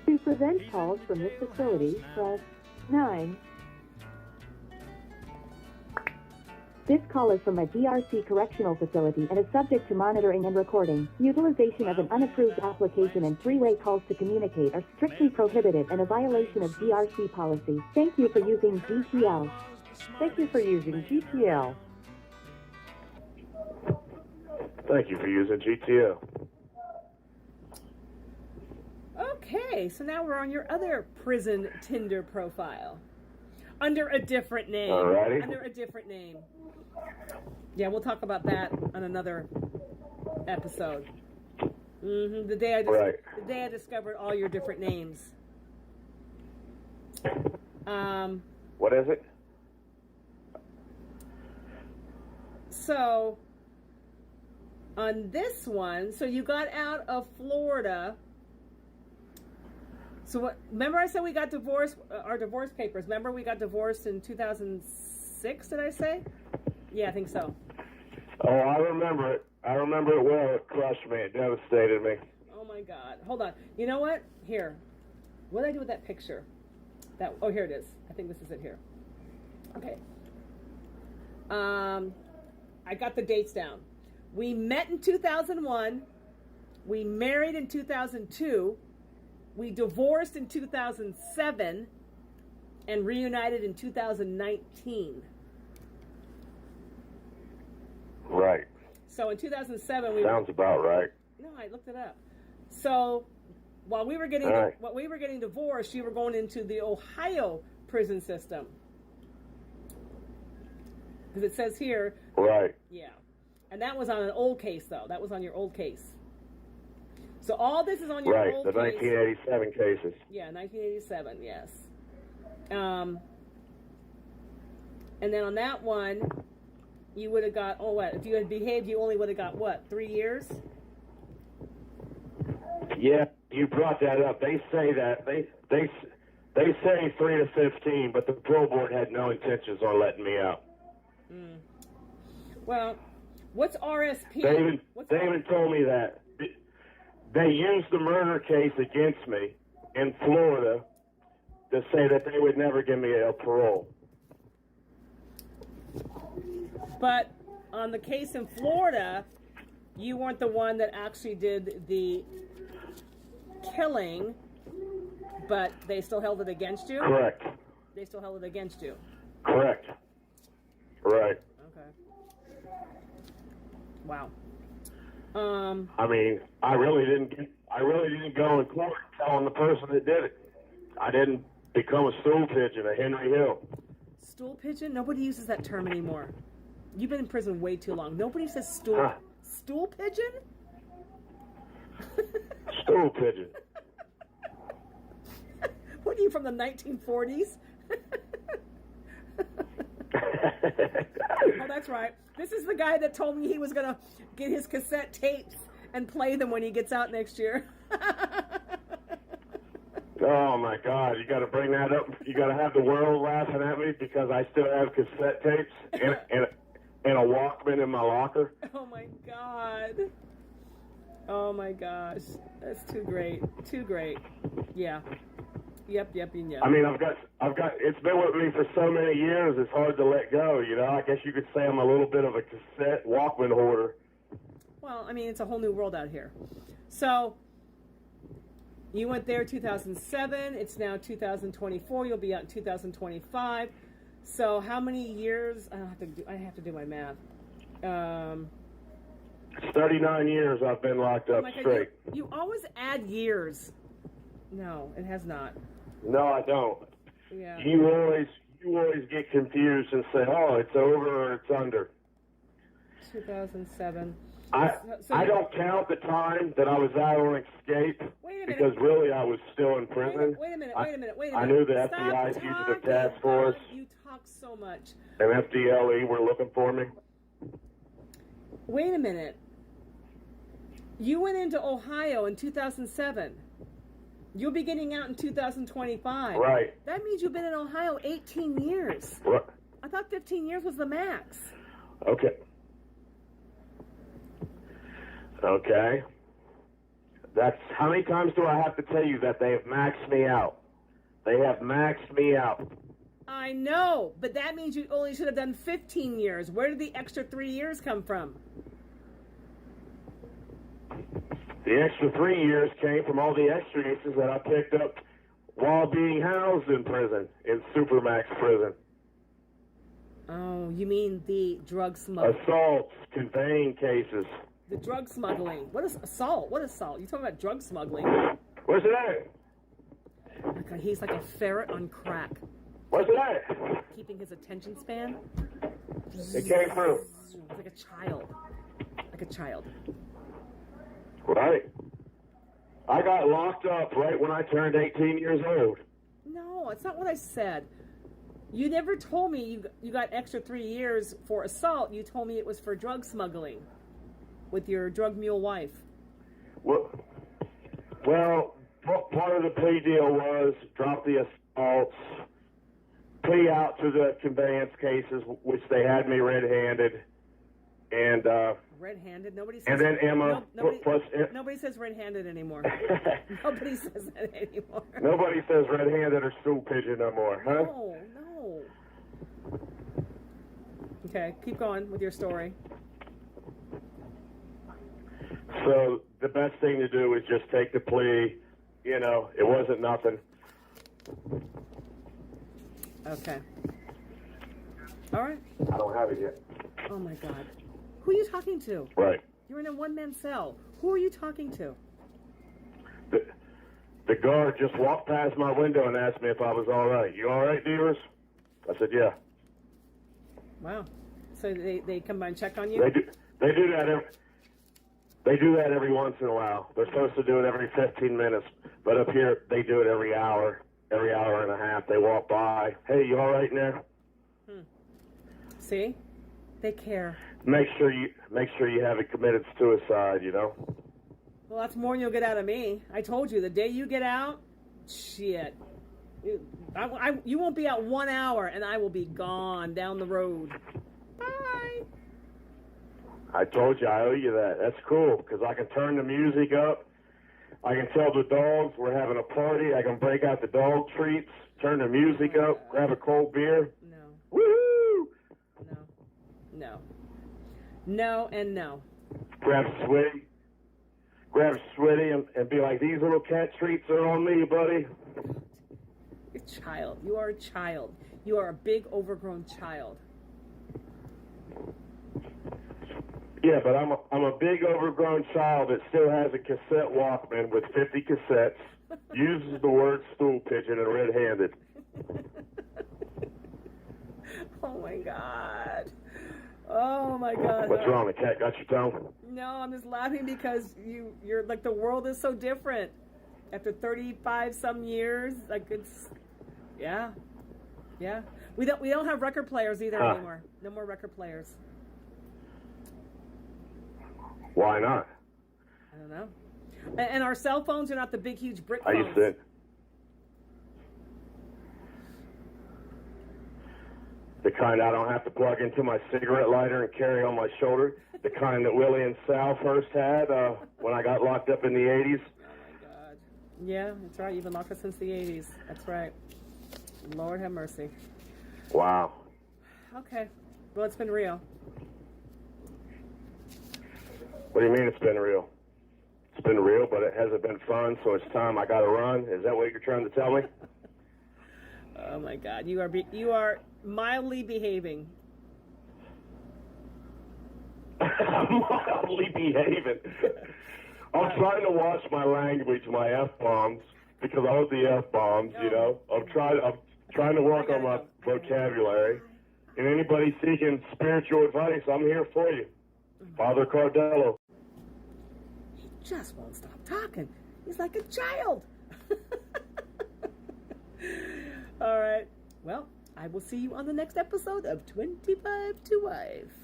To prevent calls from this facility, press 9. This call is from a DRC correctional facility and is subject to monitoring and recording. Utilization of an unapproved application and three-way calls to communicate are strictly prohibited and a violation of DRC policy. Thank you for using GTL. Thank you for using GTL. Thank you for using GTL. Okay, so now we're on your other prison Tinder profile. Under a different name. Alrighty. Under a different name. Yeah, we'll talk about that on another episode. The day I discovered all your different names. What is it? So, on this one, so you got out of Florida. So what? Remember I said we got divorced, our divorce papers. Remember we got divorced in 2006, did I say? Yeah, I think so. Oh, I remember it. I remember it well. It crushed me. It devastated me. Oh, my God. Hold on. You know what? Here. What did I do with that picture? Oh, here it is. I think this is it here. Okay. I got the dates down. We met in 2001. We married in 2002. We divorced in 2007 and reunited in 2019. Right. So in 2007 Sounds about right. No, I looked it up. So while we were getting divorced, you were going into the Ohio prison system. Because it says here. Right. Yeah. And that was on an old case, though. That was on your old case. So all this is on your old case. Right, the 1987 cases. Yeah, 1987, yes. And then on that one, you would have got, if you had behaved, you only would have got, 3 years? Yeah, you brought that up. They say that. They say 3 to 15, but the parole board had no intentions on letting me out. Well, what's RSP? They even told me that. They used the murder case against me in Florida to say that they would never give me a parole. But on the case in Florida, you weren't the one that actually did the killing, but they still held it against you? Correct. They still held it against you? Correct. Right. Okay. Wow. I mean, I really didn't go in court telling the person that did it. I didn't become a stool pigeon, a Henry Hill. Stool pigeon? Nobody uses that term anymore. You've been in prison way too long. Nobody says stool. Stool pigeon? Stool pigeon. What are you, from the 1940s? Oh, that's right. This is the guy that told me he was going to get his cassette tapes and play them when he gets out next year. Oh, my God. You got to bring that up. You got to have the world laughing at me because I still have cassette tapes and a Walkman in my locker. Oh, my God. Oh, my gosh. That's too great. Too great. Yeah. Yep. I mean, I've got. It's been with me for so many years. It's hard to let go. You know, I guess you could say I'm a little bit of a cassette Walkman hoarder. Well, I mean, it's a whole new world out here. So you went there 2007. It's now 2024. You'll be out in 2025. So how many years? I have to do my math. It's 39 years I've been locked up straight. You always add years. No, it has not. No, I don't. Yeah. You always get confused and say, "Oh, it's over or it's under." 2007. I don't count the time that I was out on escape because really I was still in prison. Wait a minute. I knew the FBI's fugitive task force. You talk so much. And FDLE were looking for me. Wait a minute. You went into Ohio in 2007. You'll be getting out in 2025. Right. That means you've been in Ohio 18 years. What? I thought 15 years was the max. Okay. That's how many times do I have to tell you that they have maxed me out? They have maxed me out. I know, but that means you only should have done 15 years. Where did the extra 3 years come from? The extra 3 years came from all the extraditions that I picked up while being housed in prison, in Supermax prison. Oh, you mean the drug smuggling? Assaults, conveying cases. The drug smuggling. What is assault? What assault? You talking about drug smuggling? Where's it at? Okay, he's like a ferret on crack. Where's it at? Keeping his attention span. It came through. Like a child. Like a child. Right. I got locked up right when I turned 18 years old. No, it's not what I said. You never told me you got extra 3 years for assault. You told me it was for drug smuggling with your drug mule wife. Well, part of the plea deal was drop the assaults, plea out to the conveyance cases, which they had me red-handed, and red-handed? Nobody says. And then Emma nobody says red-handed anymore. Nobody says that anymore. Nobody says red-handed or stool pigeon no more, huh? No. Okay, keep going with your story. So the best thing to do is just take the plea. You know, it wasn't nothing. Okay. All right. I don't have it yet. Oh my God. Who are you talking to? Right. You're in a one-man cell. Who are you talking to? The guard just walked past my window and asked me if I was all right. You all right, Devers? I said, yeah. Wow. So they come by and check on you? They do that every once in a while. They're supposed to do it every 15 minutes, but up here they do it every hour and a half. They walk by. Hey, you all right now? See? They care. Make sure you haven't committed suicide, you know? Well, that's more than you'll get out of me. I told you, the day you get out, shit. You won't be out 1 hour, and I will be gone down the road. Bye. I told you I owe you that. That's cool, because I can turn the music up. I can tell the dogs we're having a party. I can break out the dog treats, turn the music up, grab a cold beer. No. Woohoo! No and no. Grab Sweaty and be like, these little cat treats are on me, buddy. You're a child. You are a child. You are a big, overgrown child. Yeah, but I'm a big, overgrown child that still has a cassette Walkman with 50 cassettes, uses the word stool pigeon and red-handed. Oh, my God. Oh, my God. What's wrong? The cat got your tongue? No, I'm just laughing because you're like, the world is so different. After 35 some years, like it's, yeah. We don't have record players either anymore. No more record players. Why not? I don't know. And our cell phones are not the big, huge brick I phones. used to. The kind I don't have to plug into my cigarette lighter and carry on my shoulder. The kind that Willie and Sal first had when I got locked up in the 80s. Oh, my God. Yeah, that's right. You've been locked up since the 80s. That's right. Lord have mercy. Wow. Okay. Well, it's been real. What do you mean it's been real? It's been real, but it hasn't been fun, so it's time I got to run. Is that what you're trying to tell me? Oh, my God. You are mildly behaving. Mildly behaving. I'm trying to watch my language, my F-bombs, because I love the F-bombs, you know. I'm trying to work on my vocabulary. And anybody seeking spiritual advice, I'm here for you. Father Cardello. He just won't stop talking. He's like a child. All right. Well, I will see you on the next episode of 25 to Wife.